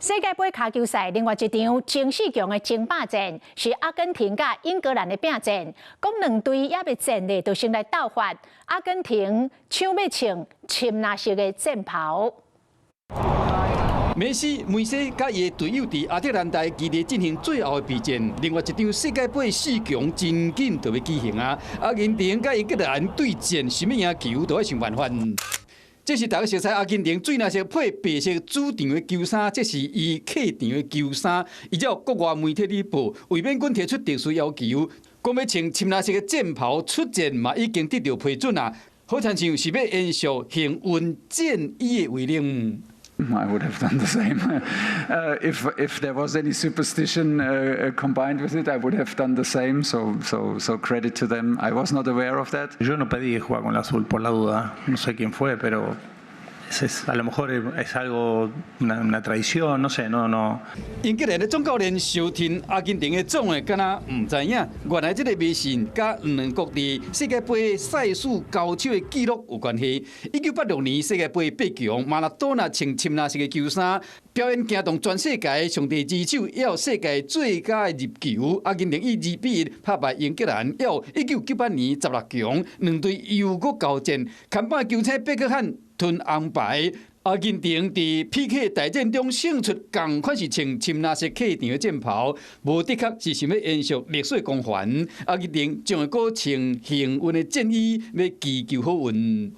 世界盃卡球賽另外一場爭四強的爭霸戰是阿根廷甲英格蘭的拼戰，講兩隊也要戰咧，就先來鬥法。阿根廷搶要穿深藍色的戰袍。梅西甲伊的隊友佇亞特蘭大激烈進行最後的備戰。另外一場世界盃四強真緊就要舉行啊！阿根廷甲英格蘭對戰，想要贏球，就要想辦法。這是大家熟悉阿根廷水藍色配白色主場的球衫，這是伊客場的球衫。伊只有國外媒體裡報，衛冕軍提出特殊要求，講要穿深藍色的戰袍出戰嘛，已經得到批准啊。好親像是要延續幸運戰衣的威能。I would have done the same. If there was any superstition combined with it, I would have done the same. So credit to them. I was not aware of that. Yo no pedí jugar con el azul por la duda. No sé quién fue, pero a lo mejor es algo una tradición, no sé, no. 英格蘭的總教練小聽阿根廷的總的，敢若唔知影，原來這個迷信甲兩國佇世界盃賽事交手的記錄有關係。1986年世界盃八強，馬拉多納穿深藍色的球衫，表演驚動全世界的上帝之手，也有世界最佳的入球。阿根廷以2-1打敗英格蘭，也有1998年16強，兩隊又閣交戰，看板球星貝克漢吞紅牌。阿根廷佇 PK 大戰中勝出，同款是穿深藍色客場的戰袍，無的確是想要延續歷史光環。阿根廷將會閣穿幸運的戰衣，要祈求好運。